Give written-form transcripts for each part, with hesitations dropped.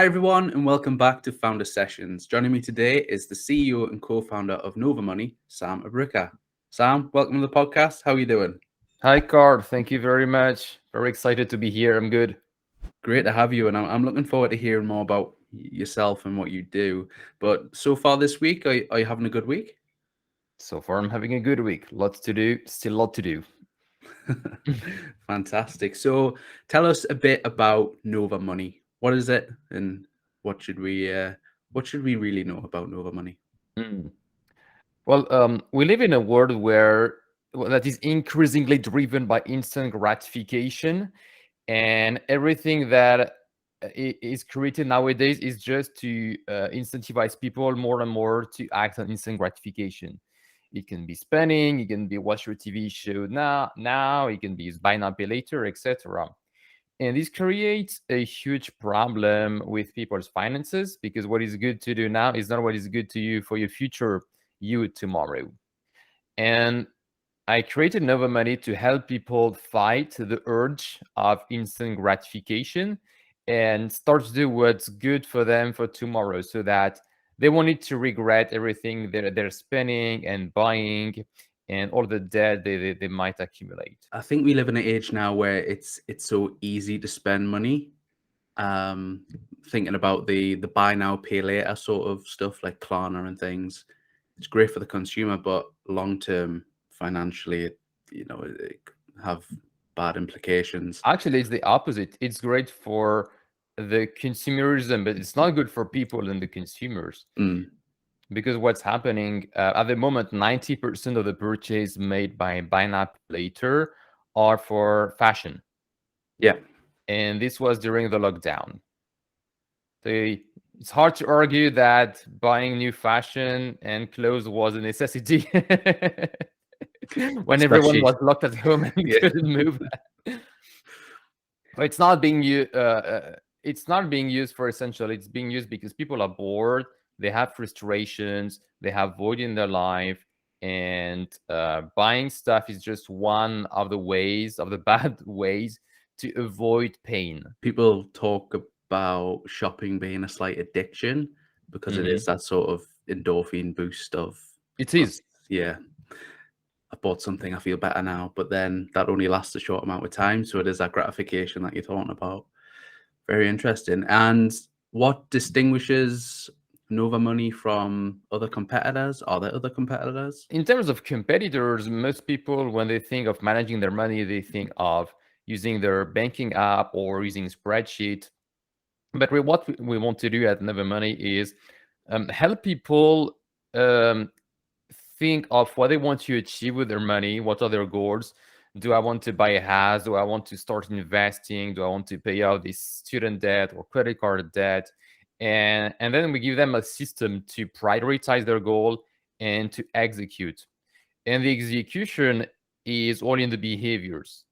Hi, everyone, and welcome back to Founder Sessions. Joining me today is the CEO and co-founder of Nova Money, Sam Abrika. Sam, welcome to the podcast. How are you doing? Hi, Carl. Thank you very much. Very excited to be here. I'm good. Great to have you, and I'm looking forward to hearing more about yourself and what you do. But so far this week, are you having a good week? So far, I'm having a good week. Lots to do. Still a lot to do. Fantastic. So tell us a bit about Nova Money. What is it, and what should we uh, what should we really know about Nova Money? Mm. Well, we live in a world that is increasingly driven by instant gratification, and everything that is created nowadays is just to incentivize people more and more to act on instant gratification. It can be spending, it can be watch your TV show now, it can be buy now pay later, etc. And this creates a huge problem with people's finances because what is good to do now is not what is good to you for your future you tomorrow. And I created Nova Money to help people fight the urge of instant gratification and start to do what's good for them for tomorrow so that they won't need to regret everything they're spending and buying and all the debt they might accumulate. I think we live in an age now where it's so easy to spend money. Um, Thinking about the buy now pay later sort of stuff like Klarna and things, it's great for the consumer, but long term financially, it could have bad implications. Actually, it's the opposite. It's great for the consumerism, but it's not good for people and the consumers. Mm, Because what's happening at the moment, 90% of the purchase made by buy now pay later are for fashion. yeah, And this was during the lockdown. So it's hard to argue that buying new fashion and clothes was a necessity when everyone especially was locked at home and yeah. couldn't move. But it's not being used for essential. It's being used because people are bored, they have frustrations, they have void in their life, and buying stuff is just one of the ways, of the bad ways, to avoid pain. People talk about shopping being a slight addiction because it is Mhm. that sort of endorphin boost of, It is. yeah, I bought something, I feel better now, but then that only lasts a short amount of time. So it is that gratification that you're talking about. Very interesting. And what distinguishes Nova Money from other competitors? Are there other competitors? In terms of competitors, most people, when they think of managing their money, they think of using their banking app or using spreadsheet. But what we want to do at Never Money is help people um, think of what they want to achieve with their money. What are their goals? Do I want to buy a house? Do I want to start investing? Do I want to pay out this student debt or credit card debt? And then we give them a system to prioritize their goal and to execute. And the execution is all in the behaviors.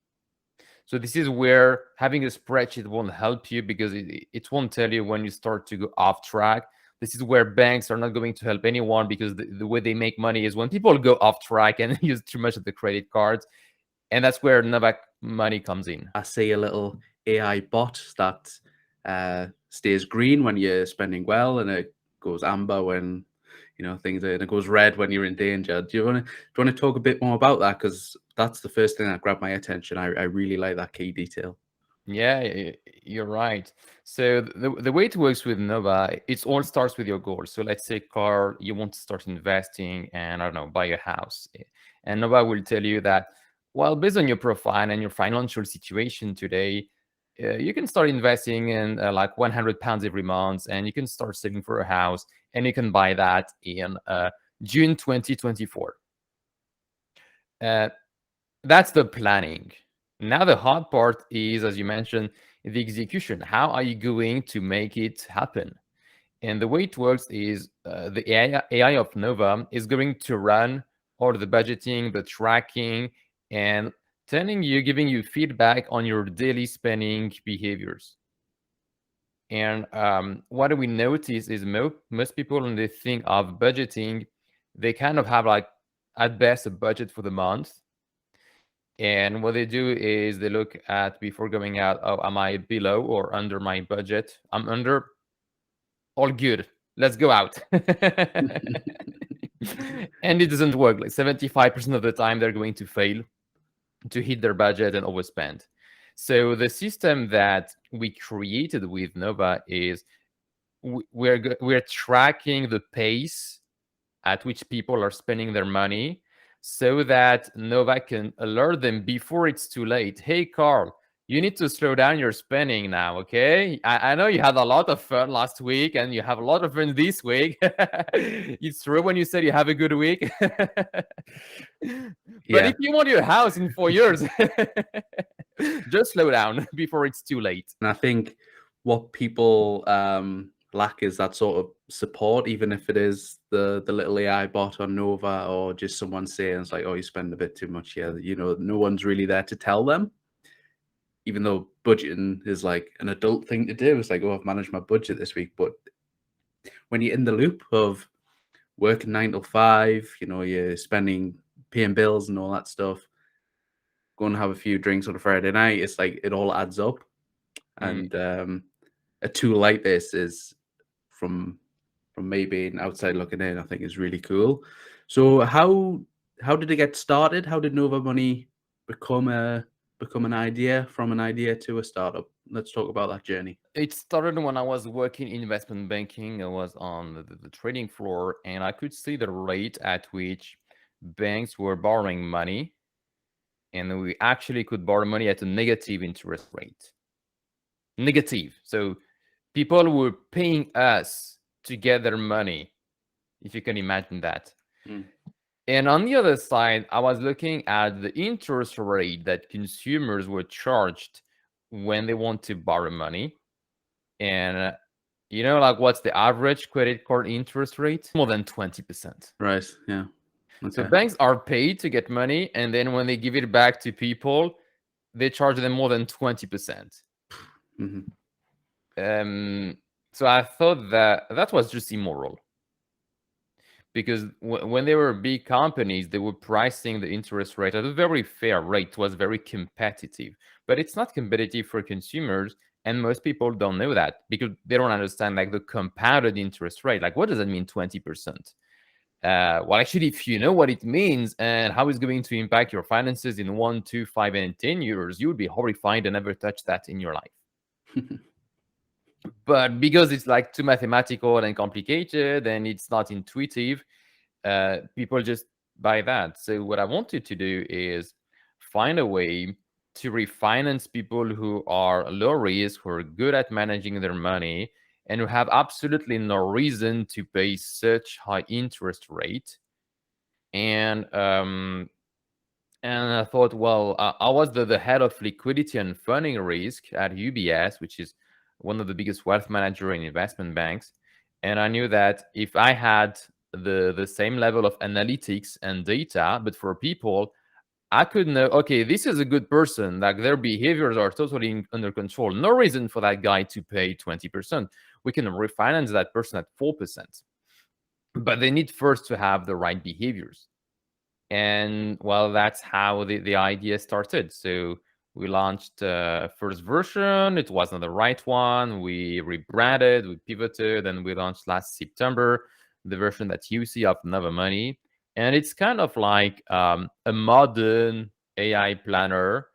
So this is where having a spreadsheet won't help you because it won't tell you when you start to go off track. This is where banks are not going to help anyone because the way they make money is when people go off track and use too much of the credit cards. And that's where Novak money comes in. I see a little AI bot that stays green when you're spending well, and it goes amber when things are, and it goes red when you're in danger. Do you want to talk a bit more about that? Because that's the first thing that grabbed my attention. I really like that key detail. Yeah, you're right. So the way it works with Nova, it all starts with your goals. So let's say, Carl, you want to start investing and I don't know, buy a house. And Nova will tell you that, well, based on your profile and your financial situation today, you can start investing in like £100 every month, and you can start saving for a house, and you can buy that in June 2024. Uh, that's the planning. Now the hard part is, as you mentioned, the execution. How are you going to make it happen? And the way it works is the AI of Nova is going to run all the budgeting, the tracking, and giving you feedback on your daily spending behaviors. And what do we notice is most people, when they think of budgeting, they kind of have like at best a budget for the month. And what they do is they look at before going out, oh, am I below or under my budget? I'm under. all good. Let's go out. And it doesn't work. Like 75% of the time, they're going to fail to hit their budget and overspend. So the system that we created with Nova is we're tracking the pace at which people are spending their money so that Nova can alert them before it's too late. Hey, Carl, you need to slow down your spending now, okay? I know you had a lot of fun last week and you have a lot of fun this week. It's true when you said you have a good week. But if you want your house in 4 years, just slow down before it's too late. And I think what people lack is that sort of support, even if it is the little AI bot on Nova or just someone saying it's like, oh, you spend a bit too much here. You know, no one's really there to tell them. Even though budgeting is like an adult thing to do, it's like, oh, I've managed my budget this week. But when you're in the loop of working 9 to 5, you know, you're paying bills and all that stuff, go and have a few drinks on a Friday night, it's like it all adds up. And a tool like this is from me being outside looking in, I think is really cool. So how did it get started? How did Nova Money become an idea, from an idea to a startup? Let's talk about that journey. It started when I was working in investment banking. I was on the trading floor, and I could see the rate at which banks were borrowing money, and we actually could borrow money at a negative interest rate. Negative. So people were paying us to get their money, if you can imagine that. And on the other side, I was looking at the interest rate that consumers were charged when they want to borrow money. And you know, like, what's the average credit card interest rate? More than 20%. Right. Yeah. Okay. So banks are paid to get money, and then when they give it back to people, they charge them more than 20%. So I thought that was just immoral. Because when they were big companies, they were pricing the interest rate at a very fair rate. It was very competitive. But it's not competitive for consumers, and most people don't know that because they don't understand, like, the compounded interest rate. Like, what does that mean, 20%? Well, actually, if you know what it means and how it's going to impact your finances in 1, 2, 5, and 10 years, you would be horrified and never touch that in your life. But because it's like too mathematical and complicated and it's not intuitive, people just buy that. So what I wanted to do is find a way to refinance people who are low risk, who are good at managing their money, and who have absolutely no reason to pay such high interest rate. And I thought, well, I was the head of liquidity and funding risk at UBS, which is one of the biggest wealth manager in investment banks. And I knew that if I had the same level of analytics and data, but for people, I could know, okay, this is a good person, like their behaviors are totally under control. No reason for that guy to pay 20%. We can refinance that person at 4%. But they need first to have the right behaviors. And well, that's how the idea started. So we launched first version. It wasn't the right one. We rebranded, we pivoted, and we launched last September the version that you see of Nova Money. And it's kind of like a modern AI planner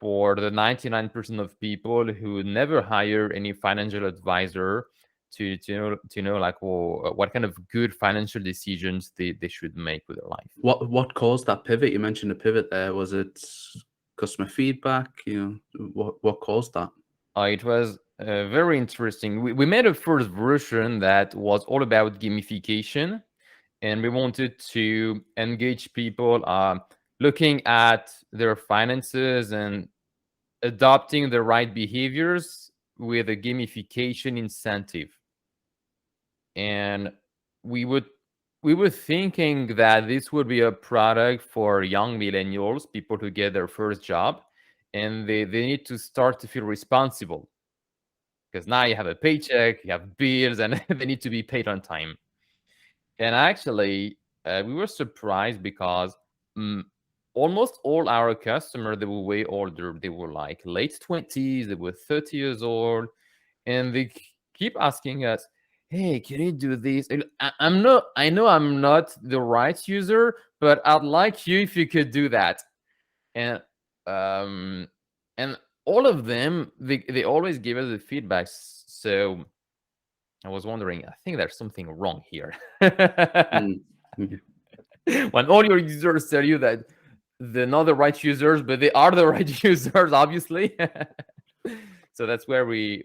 for the 99% of people who never hire any financial advisor to know like, well, what kind of good financial decisions they should make with their life. What caused that pivot? You mentioned a pivot there. Was it customer feedback? You know, what caused that? It was very interesting. We made a first version that was all about gamification, and we wanted to engage people looking at their finances and adopting the right behaviors with a gamification incentive. And we were thinking that this would be a product for young millennials, people who get their first job, and they need to start to feel responsible because now you have a paycheck, you have bills, and they need to be paid on time. And actually, we were surprised because almost all our customers, they were way older. They were like late 20s, they were 30 years old, and they keep asking us, hey, can you do this? And I know I'm not the right user, but I'd like you if you could do that. And um and all of them, they always give us the feedback. So I was wondering, I think there's something wrong here. Mm. Yeah. When all your users tell you that they're not the right users, but they are the right users, obviously. So that's where we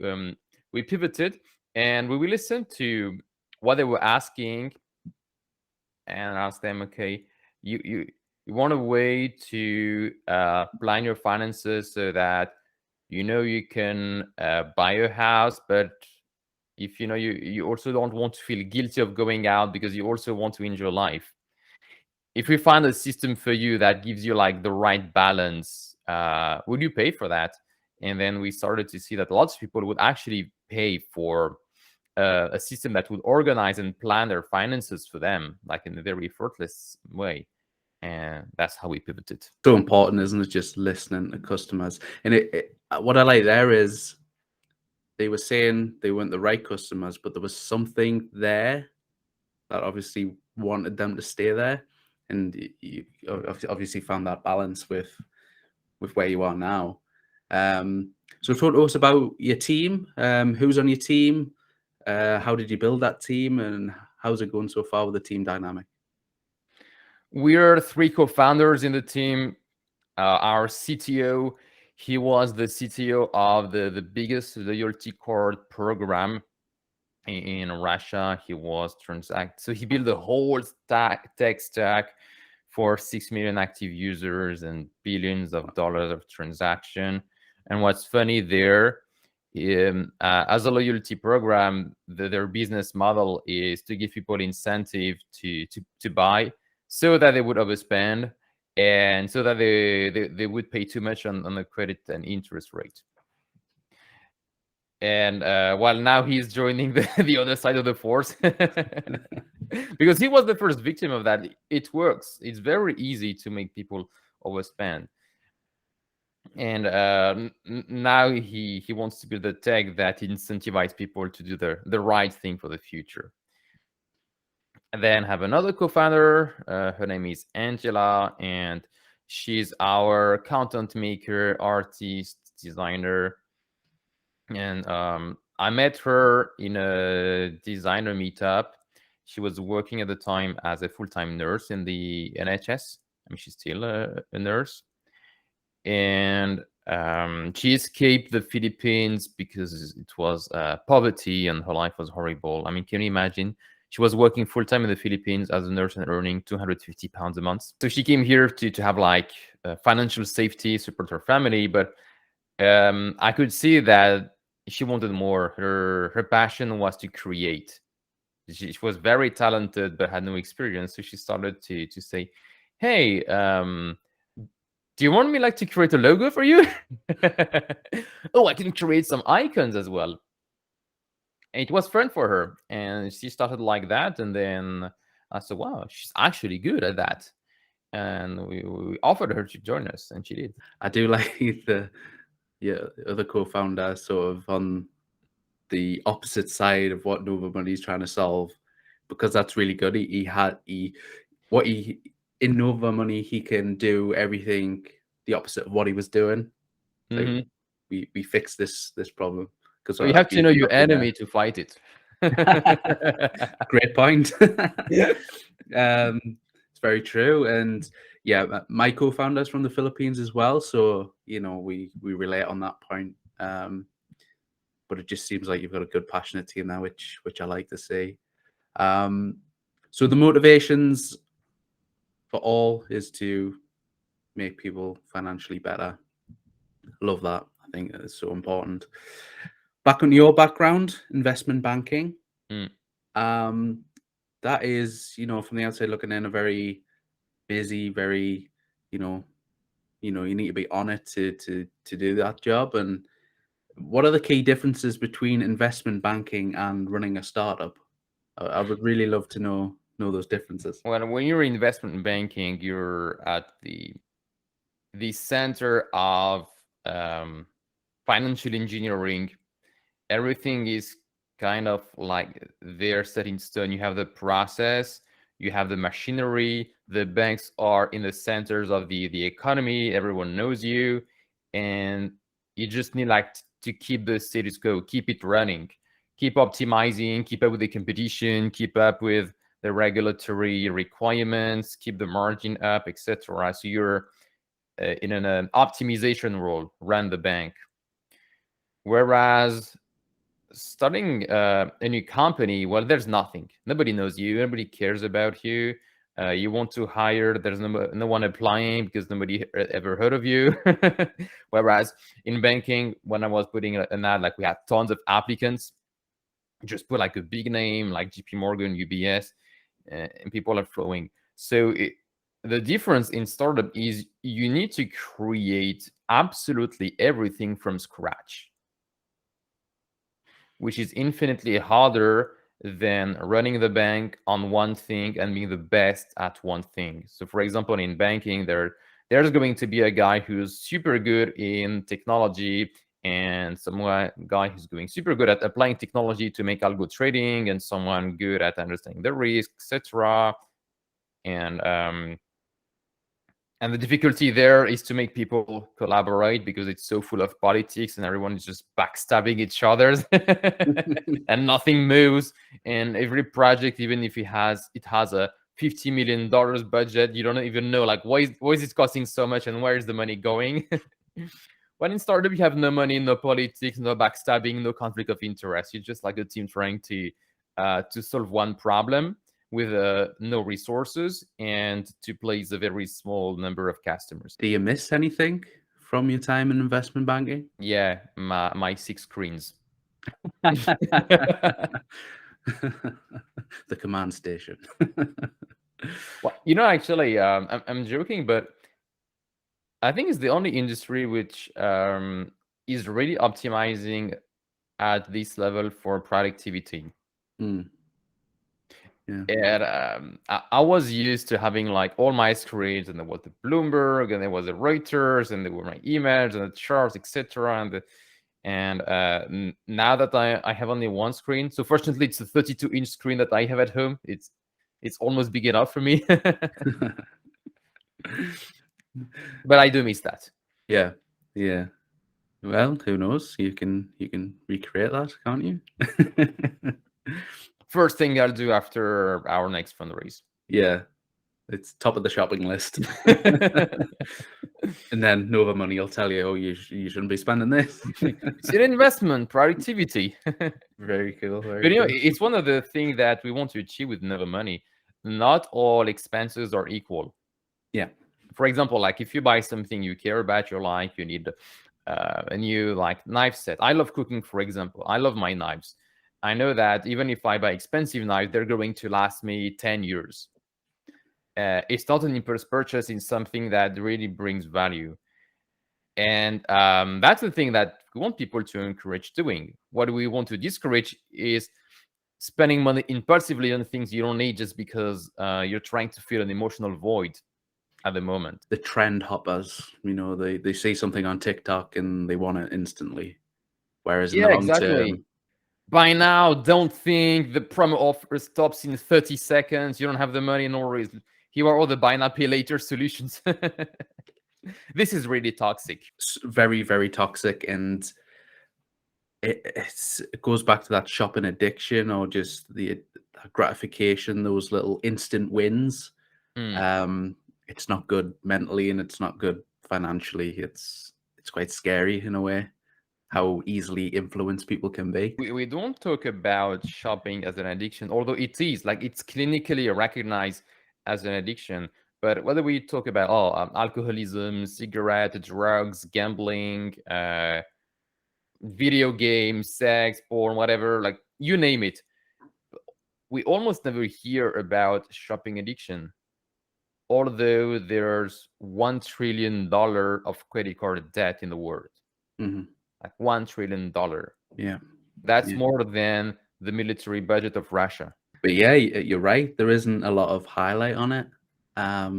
pivoted, and we listened to what they were asking, and asked them, okay, you want a way to plan your finances so that you can buy a house, but if you also don't want to feel guilty of going out because you also want to enjoy life. If we find a system for you that gives you like the right balance, would you pay for that? And then we started to see that lots of people would actually pay for a system that would organize and plan their finances for them, like in a very effortless way. And that's how we pivoted. So important, isn't it? Just listening to customers. And what I like there is they were saying they weren't the right customers, but there was something there that obviously wanted them to stay there. And you obviously found that balance with where you are now. So talk to us about your team. Who's on your team? How did you build that team, and how's it going so far with the team dynamic? We're three co-founders in the team. Our CTO, he was the CTO of the biggest loyalty card program in Russia. He was so he built the whole tech stack for 6 million active users and billions of dollars of transaction. And what's funny there, as a loyalty program, their business model is to give people incentive to buy so that they would overspend and so that they would pay too much on the credit and interest rate. And while now he's joining the other side of the force because he was the first victim of that. It works. It's very easy to make people overspend. And now he wants to build a tech that incentivizes people to do the right thing for the future. And then have another co-founder. Her name is Angela, and she's our content maker, artist, designer. And I met her in a designer meetup. She was working at the time as a full-time nurse in the NHS. I mean, she's still a nurse. And she escaped the Philippines because it was poverty and her life was horrible. I mean, can you imagine? She was working full-time in the Philippines as a nurse and earning 250 pounds a month. So she came here to have like financial safety, support her family. But I could see that she wanted more. Her passion was to create. She was very talented but had no experience. So she started to say, hey, do you want me like to create a logo for you? Oh, I can create some icons as well. And it was fun for her. And she started like that. And then I said, wow, she's actually good at that. And we offered her to join us, and she did. I do like the other co-founder sort of on the opposite side of what Nova Money's trying to solve, because that's really good. In Nova Money, he can do everything the opposite of what he was doing. Mm-hmm. Like we fixed this problem because You have to know your enemy to fight it. Great point. It's very true. And yeah, my co-founder is from the Philippines as well, so we relate on that point. But it just seems like you've got a good, passionate team now, which I like to see. So the motivations for all is to make people financially better. Love that. I think it's so important. Back on your background, investment banking. That is, from the outside looking in, a very busy, very, you need to be on it to do that job. And what are the key differences between investment banking and running a startup? I would really love to know those differences. Well, when you're in investment banking, you're at the center of financial engineering. Everything is kind of like they're set in stone. You have the process, you have the machinery, the banks are in the centers of the economy, everyone knows you, and you just need like to keep the status quo, keep it running, keep optimizing, keep up with the competition, keep up with the regulatory requirements, keep the margin up, etc. So you're in an optimization role, run the bank. Whereas starting a new company, well, there's nothing. Nobody knows you. Nobody cares about you. You want to hire, there's no one applying because nobody ever heard of you. Whereas in banking, when I was putting an ad, like we had tons of applicants, just put like a big name like JP Morgan, UBS, and people are flowing. So the difference in startup is you need to create absolutely everything from scratch, which is infinitely harder than running the bank on one thing and being the best at one thing. So for example, in banking, there's going to be a guy who's super good in technology and some guy who's going super good at applying technology to make algo trading and someone good at understanding the risk, etc. And the difficulty there is to make people collaborate because it's so full of politics and everyone is just backstabbing each other and nothing moves. And every project, even if it has a $50 million budget, you don't even know like why is it costing so much and where is the money going? When in startup you have no money, no politics, no backstabbing, no conflict of interest. You're just like a team trying to solve one problem with no resources and to please a very small number of customers. Do you miss anything from your time in investment banking? Yeah, my 6 screens. The command station. Well, actually, I'm joking, but I think it's the only industry which is really optimizing at this level for productivity. Mm. Yeah. And I was used to having like all my screens, and there was the Bloomberg, and there was the Reuters, and there were my emails and the charts, etc. And now that I have only one screen, so fortunately it's a 32-inch screen that I have at home. It's almost big enough for me, but I do miss that. Yeah. Yeah. Well, who knows? You can recreate that, can't you? First thing I'll do after our next fundraise. Yeah. It's top of the shopping list. And then Nova Money will tell you, oh, you shouldn't be spending this. It's an investment, productivity. Very cool. Very But cool. it's one of the things that we want to achieve with Nova Money. Not all expenses are equal. Yeah. For example, like if you buy something you care about your life, you need a new like knife set. I love cooking, for example. I love my knives. I know that even if I buy expensive knives, they're going to last me 10 years. It's not an impulse purchase in something that really brings value. And that's the thing that we want people to encourage doing. What we want to discourage is spending money impulsively on things you don't need just because you're trying to fill an emotional void at the moment. The trend hoppers, they see something on TikTok and they want it instantly. Whereas in the long term, by now, don't think the promo offer stops in 30 seconds. You don't have the money, no worries. Here are all the buy now, pay later solutions. This is really toxic. It's very, very toxic. And it goes back to that shopping addiction or just the gratification, those little instant wins. It's not good mentally and it's not good financially. It's quite scary in a way how easily influenced people can be. We don't talk about shopping as an addiction, although it is like it's clinically recognized as an addiction. But whether we talk about alcoholism, cigarette, drugs, gambling, video games, sex, porn, whatever, like you name it, we almost never hear about shopping addiction. Although there's $1 trillion of credit card debt in the world. Mm-hmm. Like $1 trillion. Yeah. That's more than the military budget of Russia. But yeah, you're right. There isn't a lot of highlight on it. I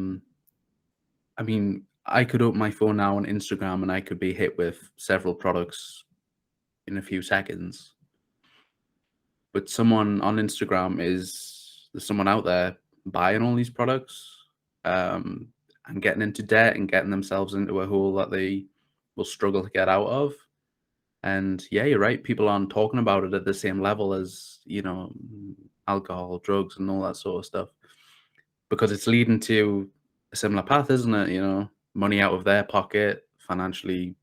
mean, I could open my phone now on Instagram and I could be hit with several products in a few seconds. but someone on Instagram there's someone out there buying all these products, and getting into debt and getting themselves into a hole that they will struggle to get out of. And yeah, you're right. People aren't talking about it at the same level as, alcohol, drugs, and all that sort of stuff, because it's leading to a similar path, isn't it? Money out of their pocket, financially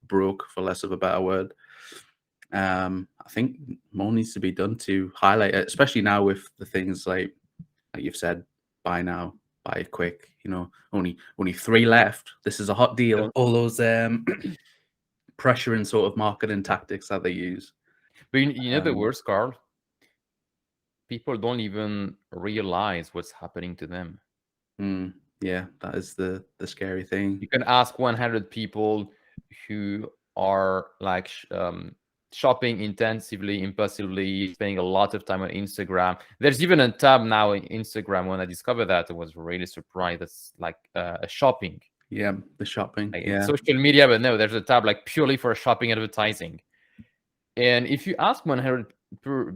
broke, for less of a better word. I think more needs to be done to highlight it, especially now with the things like you've said, buy now, buy it quick. Only 3 left. This is a hot deal. All those pressuring sort of marketing tactics that they use. But you know the Um, worst, Carl? People don't even realize what's happening to them. yeah, that is the scary thing. You can ask 100 people who are like shopping intensively, impulsively, spending a lot of time on Instagram. There's even a tab now in Instagram. When I discovered that, I was really surprised. That's like a shopping. Yeah, the shopping. Like, Yeah. it's social media, but no, there's a tab like purely for shopping advertising. And if you ask 100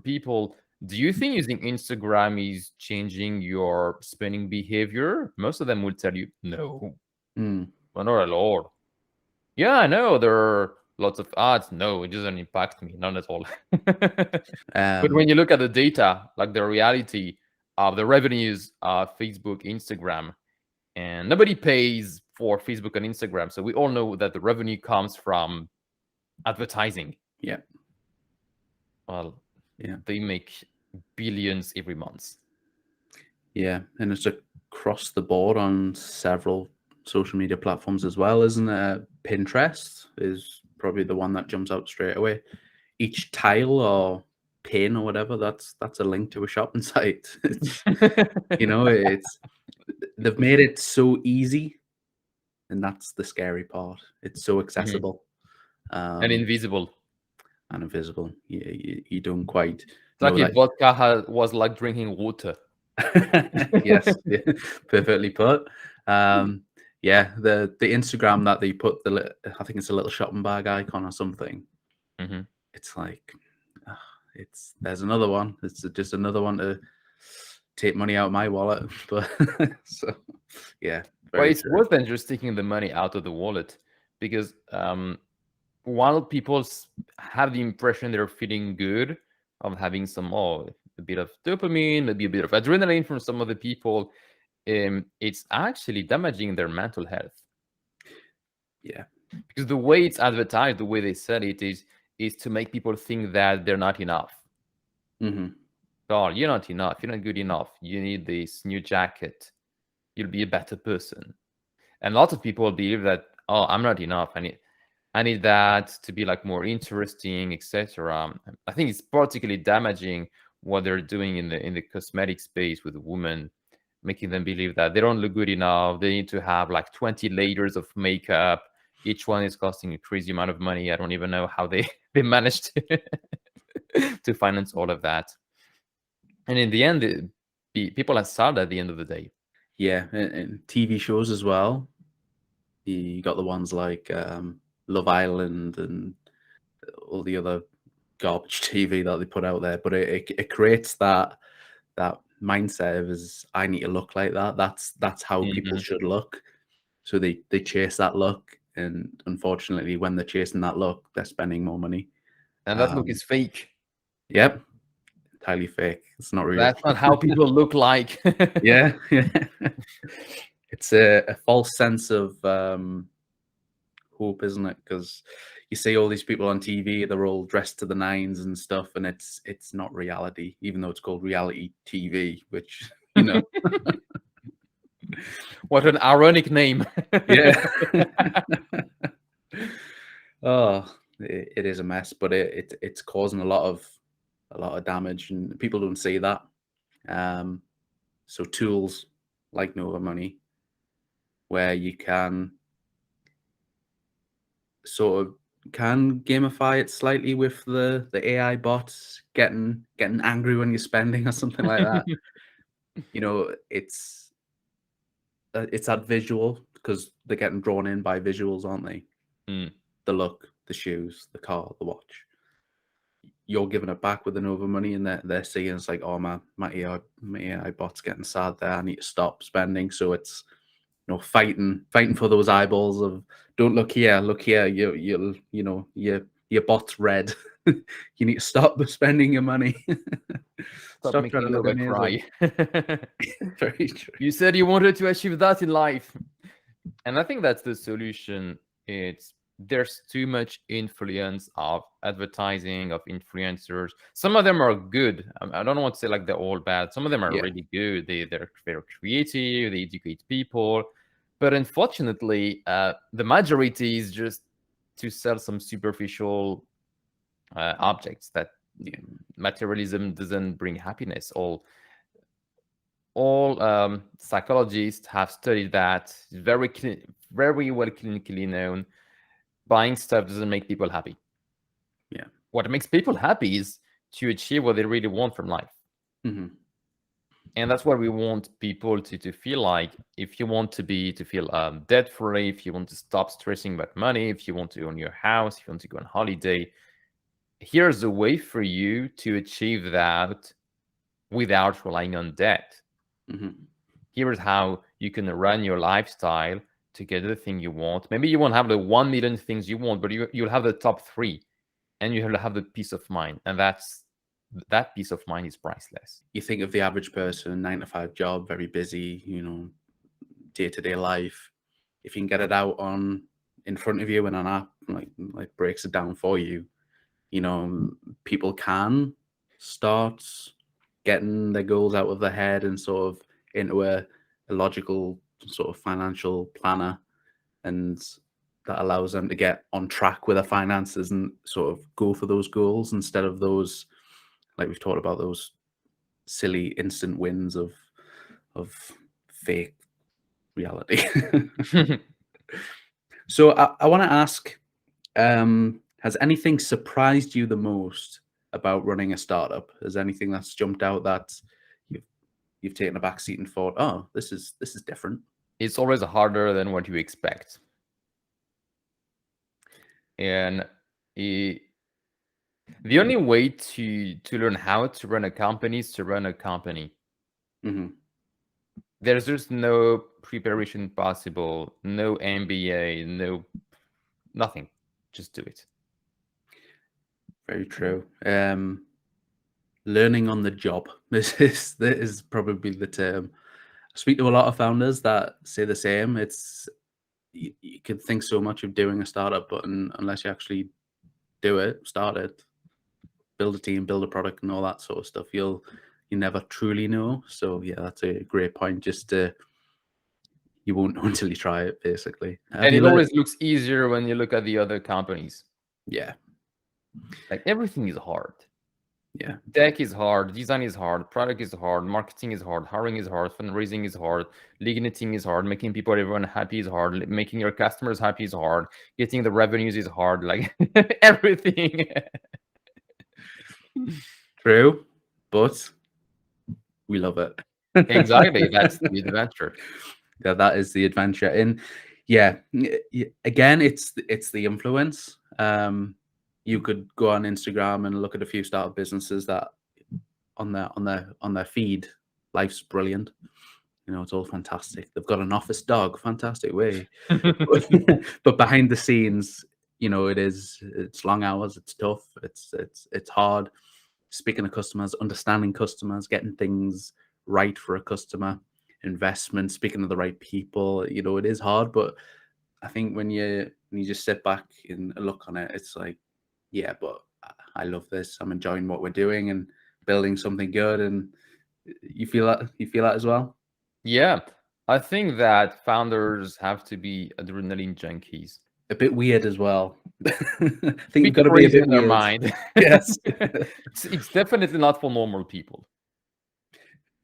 people, do you think using Instagram is changing your spending behavior? Most of them will tell you no. Well, not at all. Yeah, I know there are lots of ads. No, it doesn't impact me, not at all. But when you look at the data, like the reality of the revenues of Facebook, Instagram, and nobody pays for Facebook and Instagram. So we all know that the revenue comes from advertising. Yeah. Well, yeah, they make billions every month. Yeah, and it's across the board on several social media platforms as well, isn't it? Pinterest is probably the one that jumps out straight away. Each tile or pin or whatever, that's a link to a shopping site. It's they've made it so easy, and that's the scary part. It's so accessible, and invisible. and invisible. You don't quite It's like know if vodka was like drinking water. Yes, yeah, perfectly put. Yeah, the Instagram that they put I think it's a little shopping bag icon or something. It's like, there's another one. It's just another one to take money out of my wallet. But so yeah, Well, very it's true. worse than just taking the money out of the wallet, because while people have the impression they're feeling good of having some a bit of dopamine, maybe a bit of adrenaline from some other people, it's actually damaging their mental health. Yeah, because the way it's advertised, the way they sell it is to make people think that they're not enough. Oh, you're not enough. You're not good enough. You need this new jacket. You'll be a better person. And lots of people believe that, oh, I'm not enough. I need that to be like more interesting, etc. I think it's particularly damaging what they're doing in the cosmetic space with women, making them believe that they don't look good enough. They need to have like 20 layers of makeup. Each one is costing a crazy amount of money. I don't even know how they managed to finance all of that. And in the end, people are sad at the end of the day. Yeah, and TV shows as well. You got the ones like Love Island and all the other garbage TV that they put out there, but it creates that mindset of I need to look like that. That's how people should look. So they chase that look, and unfortunately, when they're chasing that look, they're spending more money. And that look is fake. Yep, entirely fake. It's not real. That's not how people look like. Yeah. It's a false sense of hope, isn't it? Because you see all these people on TV, they're all dressed to the nines and stuff, and it's not reality, even though it's called reality TV, which What an ironic name. Yeah. Oh, it is a mess, but it's causing a lot of damage, and people don't see that. So tools like Nova Money, where you can sort of gamify it slightly with the AI bots getting angry when you're spending or something like that. It's that visual, because they're getting drawn in by visuals, aren't they? The look, the shoes, the car, the watch. you're giving it back with the Nova money, and they're seeing it's like, oh, my AI bot's getting sad there. I need to stop spending. So it's, fighting for those eyeballs of, don't look here, look here. Your bot's red. You need to stop stending your money. Stop Stop trying making to look Nova amazing. cry. Very true. You said you wanted to achieve that in life. And I think that's the solution. There's too much influence of advertising, of influencers. Some of them are good. I don't want to say like they're all bad. Some of them are really good. They're very creative. They educate people. But unfortunately, the majority is just to sell some superficial objects that materialism doesn't bring happiness. All psychologists have studied that. Very well clinically known. Buying stuff doesn't make people happy. Yeah. What makes people happy is to achieve what they really want from life. Mm-hmm. And that's what we want people to feel like. If you want to feel debt-free, if you want to stop stressing about money, if you want to own your house, if you want to go on holiday, here's a way for you to achieve that without relying on debt. Mm-hmm. Here's how you can run your lifestyle to get the thing you want. Maybe you won't have the 1 million things you want, but you'll have the top 3, and you'll have the peace of mind. And that peace of mind is priceless. You think of the average person, 9-to-5 job, very busy, day-to-day life. If you can get it out in front of you in an app, like breaks it down for you, people can start getting their goals out of their head and sort of into a logical sort of financial planner, and that allows them to get on track with their finances and sort of go for those goals instead of those, like we've talked about, those silly instant wins of fake reality. So I want to ask, has anything surprised you the most about running a startup? Has anything that's jumped out that you've taken a back seat and thought, oh, this is different? It's always harder than what you expect. And the only way to learn how to run a company is to run a company. Mm-hmm. There's just no preparation possible, no MBA, nothing. Just do it. Very true. Learning on the job is probably the term. I speak to a lot of founders that say the same. It's, you can think so much of doing a startup, but unless you actually do it, start it, build a team, build a product, and all that sort of stuff, you never truly know. So yeah, that's a great point. Just you won't know until you try it, basically. And it always looks easier when you look at the other companies. Yeah. Like everything is hard. Yeah. Tech is hard, design is hard, product is hard, marketing is hard, hiring is hard, fundraising is hard, leading is hard, making everyone happy is hard, making your customers happy is hard, getting the revenues is hard, like everything. True, but we love it. Exactly, that's the adventure. Yeah, that is the adventure. And yeah, again, it's the influence. You could go on Instagram and look at a few startup businesses that on their feed, life's brilliant. It's all fantastic. They've got an office dog, fantastic way. But behind the scenes, it's long hours, it's tough, it's hard. Speaking to customers, understanding customers, getting things right for a customer, investment, speaking to the right people, it is hard. But I think when you just sit back and look on it, it's like, yeah, but I love this. I'm enjoying what we're doing and building something good. And you feel that as well? Yeah, I think that founders have to be adrenaline junkies. A bit weird as well. I think you've got to be a bit in weird. their mind. Yes. It's definitely not for normal people.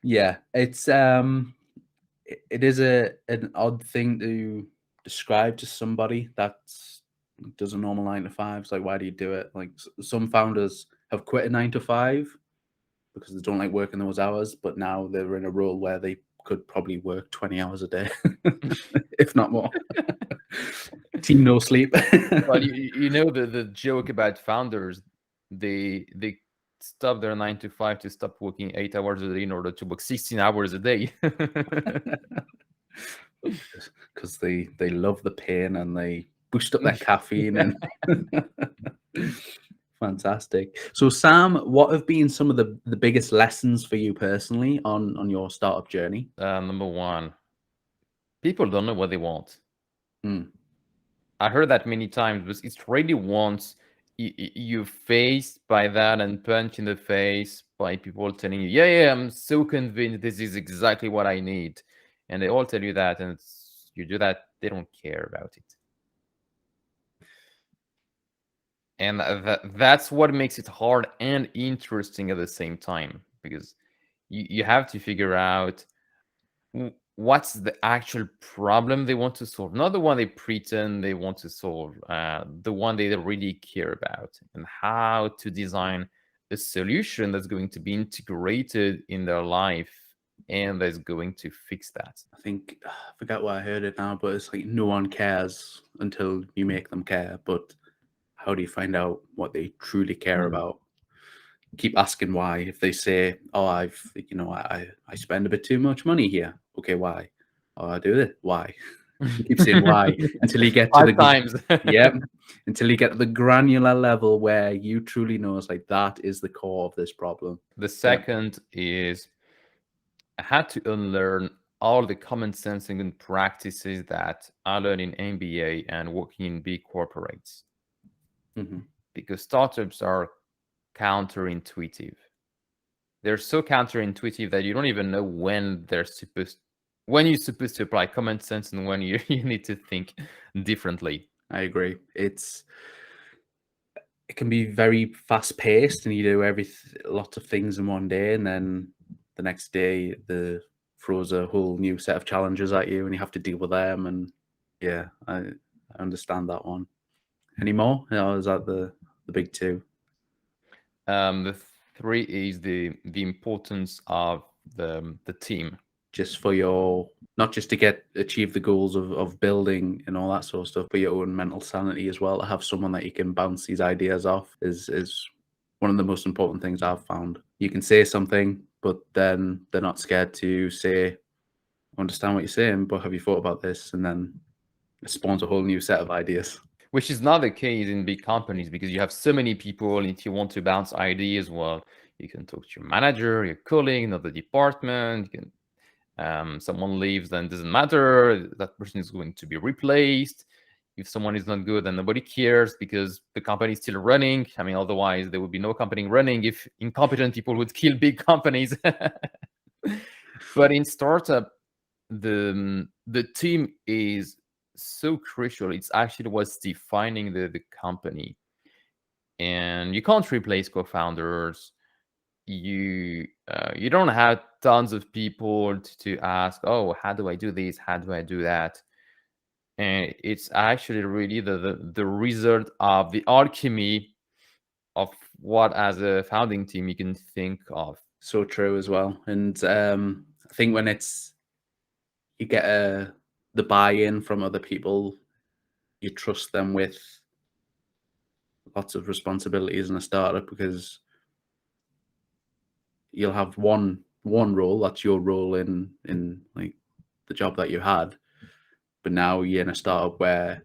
Yeah, it is an odd thing to describe to somebody that does a normal 9-to-5. It's like, why do you do it? Like, some founders have quit a 9-to-5 because they don't like working those hours, but now they're in a role where they could probably work 20 hours a day, if not more. Team no sleep. Well, the joke about founders, they stop their 9 to 5 to stop working 8 hours a day in order to work 16 hours a day. Because they love the pain and they boost up their caffeine and fantastic. So Sam, what have been some of the biggest lessons for you personally on your startup journey? Number one, people don't know what they want. Mm. I heard that many times, but it's really once you faced by that and punched in the face by people telling you, yeah, I'm so convinced this is exactly what I need. And they all tell you that, and you do that, they don't care about it. And that's what makes it hard and interesting at the same time, because you have to figure out what's the actual problem they want to solve, not the one they pretend they want to solve, the one they really care about, and how to design a solution that's going to be integrated in their life and that's going to fix that. I think I forget where I heard it now, but it's like no one cares until you make them care. But how do you find out what they truly care about? Keep asking why. If they say, "Oh, I spend a bit too much money here," okay, why? Oh, I do it. Why? You keep saying why until you get to 5 times. until you get to the granular level where you truly know it's like that is the core of this problem. The second is I had to unlearn all the common sensing and practices that I learned in MBA and working in big corporates. Because startups are counterintuitive. They're so counterintuitive that you don't even know when you're supposed to apply common sense and when you need to think differently. I agree. It can be very fast paced, and you do lots of things in one day, and then the next day throws a whole new set of challenges at you, and you have to deal with them. And yeah, I understand that one. Any more? Is that the big two? The three is the importance of the team. Just for not just to achieve the goals of building and all that sort of stuff, but your own mental sanity as well. To have someone that you can bounce these ideas off is one of the most important things I've found. You can say something, but then they're not scared to say, "I understand what you're saying, but have you thought about this?" And then it spawns a whole new set of ideas. Which is not the case in big companies, because you have so many people, and if you want to bounce ideas, well, you can talk to your manager, your colleague, another department. You can, someone leaves, then it doesn't matter. That person is going to be replaced. If someone is not good, then nobody cares because the company is still running. I mean, otherwise there would be no company running if incompetent people would kill big companies. But in startup, the team is so crucial. It's actually what's defining the company, and you can't replace co-founders. You don't have tons of people to ask, oh, how do I do this, how do I do that? And it's actually really the result of the alchemy of what, as a founding team, you can think of. So true as well. And I think when you get the buy-in from other people, you trust them with lots of responsibilities in a startup, because you'll have one role, that's your role in like the job that you had, but now you're in a startup where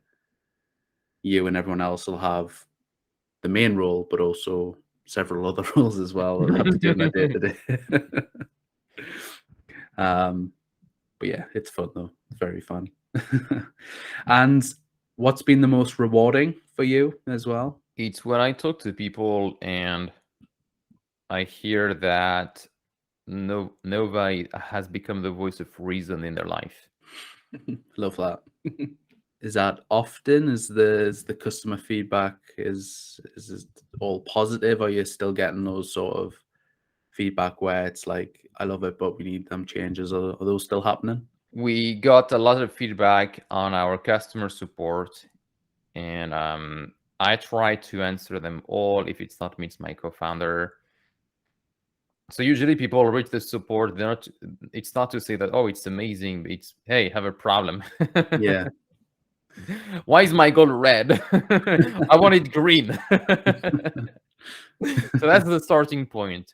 you and everyone else will have the main role, but also several other roles as well that have to do in their day-to-day. But yeah, it's fun though. It's very fun. And what's been the most rewarding for you as well? It's when I talk to people and I hear that Nova has become the voice of reason in their life. Love that. Is that often? Is the customer feedback is it all positive, or are you still getting those sort of feedback where it's like, I love it, but we need them changes? Are those still happening? We got a lot of feedback on our customer support, and I try to answer them all. If it's not me, it's my co-founder. So usually people reach the support. It's not to say that, oh, it's amazing. It's, hey, have a problem. Yeah. Why is my goal red? I want it green. So that's the starting point.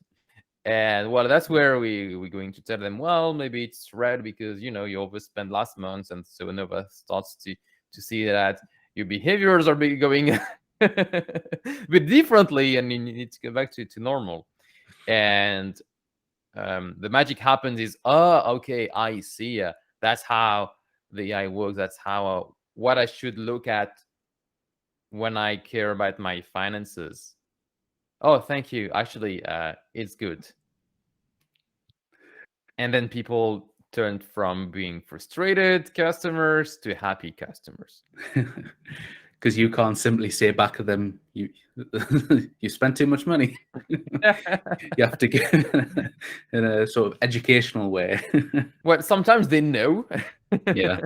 And well, that's where we're going to tell them, well, maybe it's red because you overspent last month, and so Nova starts to see that your behaviors are going a bit differently, and you need to go back to normal. And the magic happens is, oh, okay, I see. That's how the AI works. That's how what I should look at when I care about my finances. Oh, thank you. Actually, it's good. And then people turned from being frustrated customers to happy customers. Because you can't simply say back to them, you you spent too much money. You have to get in a sort of educational way. Well, sometimes they know. Yeah.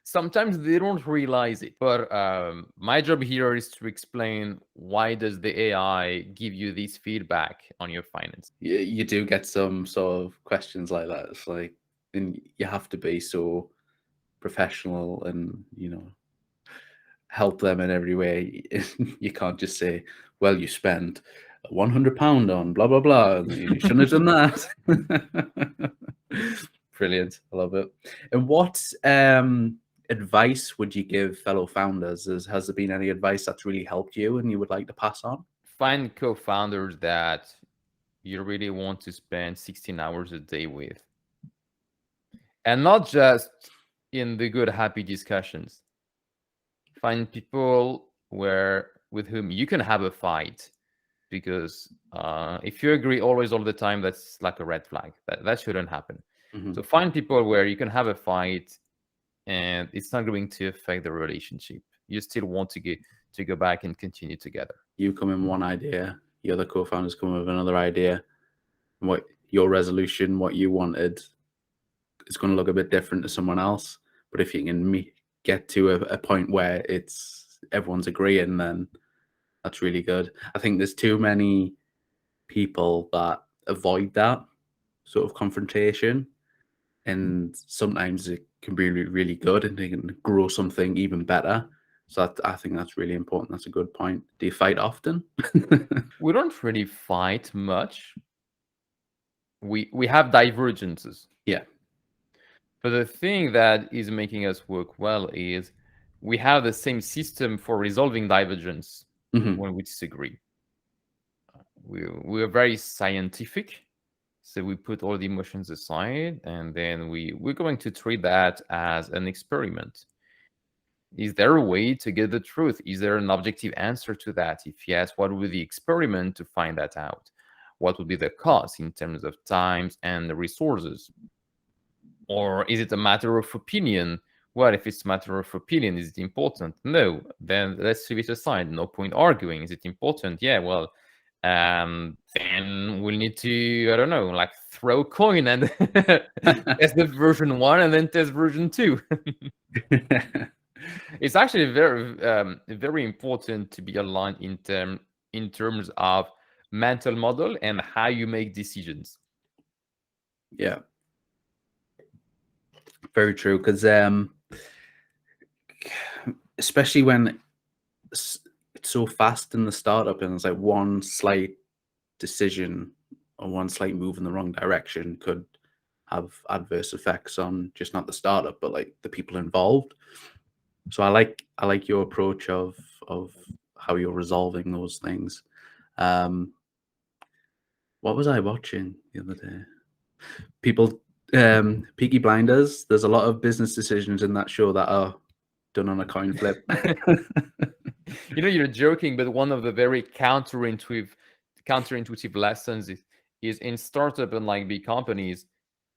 Sometimes they don't realize it. But my job here is to explain, why does the AI give you this feedback on your finance? You do get some sort of questions like that. It's like, and you have to be so professional and, help them in every way. You can't just say, well, you spent £100 on blah, blah, blah. And you shouldn't have done that. Brilliant. I love it. And what advice would you give fellow founders? Has there been any advice that's really helped you and you would like to pass on? Find co-founders that you really want to spend 16 hours a day with. And not just in the good, happy discussions. Find people with whom you can have a fight, because if you agree always all the time, that's like a red flag. That shouldn't happen. Mm-hmm. So find people where you can have a fight and it's not going to affect the relationship. You still want to go back and continue together. You come in one idea, the other co-founders come with another idea. What your resolution, what you wanted, is going to look a bit different to someone else. But if you can get to a point where everyone's agreeing, then that's really good. I think there's too many people that avoid that sort of confrontation, and sometimes it can be really, really good and they can grow something even better. So I think that's really important. That's a good point. Do you fight often? We don't really fight much. We have divergences. Yeah. But the thing that is making us work well is we have the same system for resolving divergence when we disagree. We're very scientific. So we put all the emotions aside, and then we're going to treat that as an experiment. Is there a way to get the truth? Is there an objective answer to that? If yes, what would be the experiment to find that out? What would be the cost in terms of times and the resources? Or is it a matter of opinion? Well, if it's a matter of opinion, is it important? No, then let's leave it aside. No point arguing. Is it important? Yeah, well, then we'll need to, I don't know, like throw a coin and test the version 1 and then test version 2. It's actually very important to be aligned in terms of mental model and how you make decisions. Yeah. Very true, because especially when it's so fast in the startup and it's like one slight decision or one slight move in the wrong direction could have adverse effects on just not the startup but like the people involved. So I like your approach of how you're resolving those things. What was I watching the other day? Peaky Blinders. There's a lot of business decisions in that show that are done on a coin flip. You're joking, but one of the very counterintuitive lessons is in startup and like big companies,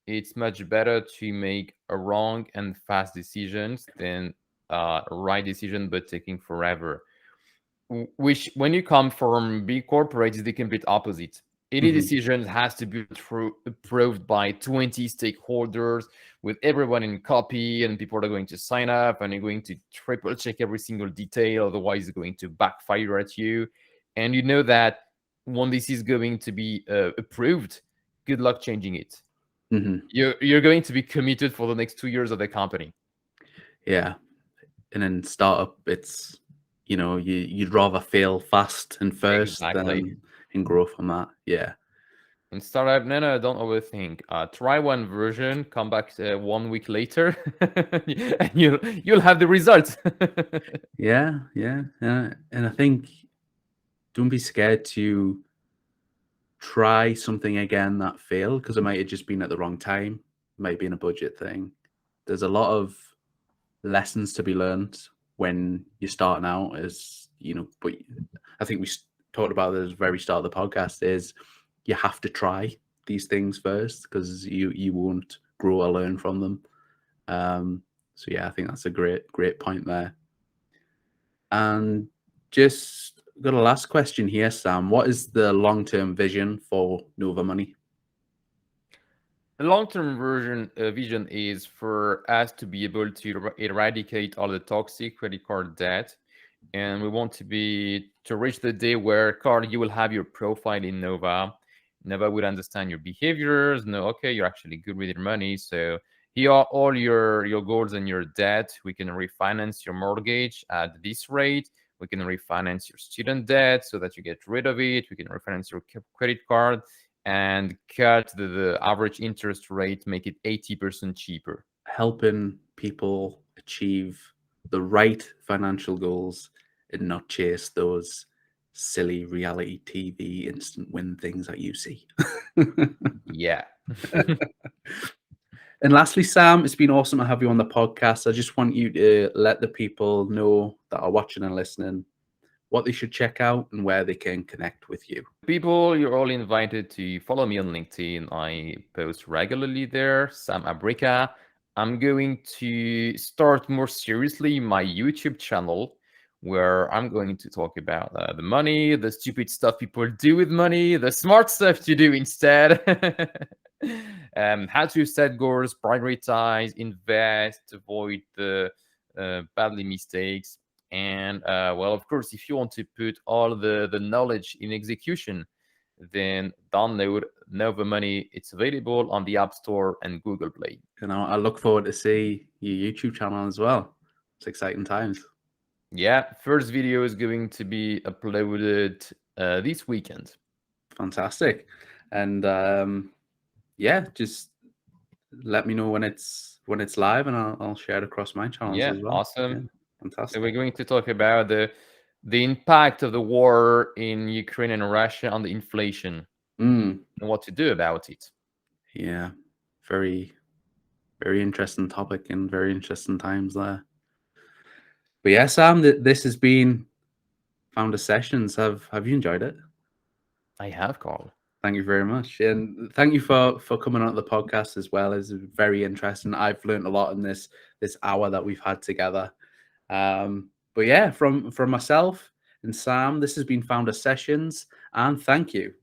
it's much better to make a wrong and fast decisions than a right decision but taking forever. Which, when you come from big corporates, is the complete opposite. Any decision has to be approved by 20 stakeholders with everyone in copy, and people are going to sign up and you're going to triple check every single detail. Otherwise, it's going to backfire at you. And you know that when this is going to be approved, good luck changing it. You're going to be committed for the next 2 years of the company. Yeah. And in startup, you'd rather fail fast and first Exactly. than and grow from that. Yeah. In startup, no, don't overthink. Try one version, come back 1 week later, and you'll have the results. Yeah, yeah. And I think don't be scared to try something again that failed because it might have just been at the wrong time, might be in a budget thing. There's a lot of lessons to be learned when you're starting out, but I think talked about at the very start of the podcast is you have to try these things first because you won't grow or learn from them. So yeah, I think that's a great point there. And just got a last question here, Sam. What is the long-term vision for Nova Money? The long-term vision is for us to be able to eradicate all the toxic credit card debt, and we want to reach the day where, Carl, you will have your profile in Nova. Nova will understand your behaviors. Know, okay, you're actually good with your money, so here are all your goals and your debt. We can refinance your mortgage at this rate. We can refinance your student debt so that you get rid of it. We can refinance your credit card and cut the average interest rate, make it 80% cheaper. Helping people achieve the right financial goals and not chase those silly reality TV instant win things that you see. Yeah. And lastly, Sam, it's been awesome to have you on the podcast. I just want you to let the people know that are watching and listening what they should check out and where they can connect with you. People, you're all invited to follow me on LinkedIn. I post regularly there, Sam Abrika. I'm going to start more seriously my YouTube channel where I'm going to talk about the money, the stupid stuff people do with money, the smart stuff to do instead, how to set goals, prioritize, invest, avoid the badly mistakes. And well, of course, if you want to put all the knowledge in execution, then download Nova Money. It's available on the App Store and Google Play. And I look forward to see your YouTube channel as well. It's exciting times. Yeah, first video is going to be uploaded this weekend. Fantastic. And yeah, just let me know when it's live, and I'll share it across my channels as well. Awesome. Yeah, fantastic. So we're going to talk about the impact of the war in Ukraine and Russia on the inflation and what to do about it. Yeah, very, very interesting topic and very interesting times there. But yeah, Sam, this has been Founder Sessions. Have you enjoyed it? I have, Carl. Thank you very much, and thank you for coming on the podcast as well. It's very interesting. I've learned a lot in this hour that we've had together. But yeah, from myself and Sam, this has been Founder Sessions, and thank you.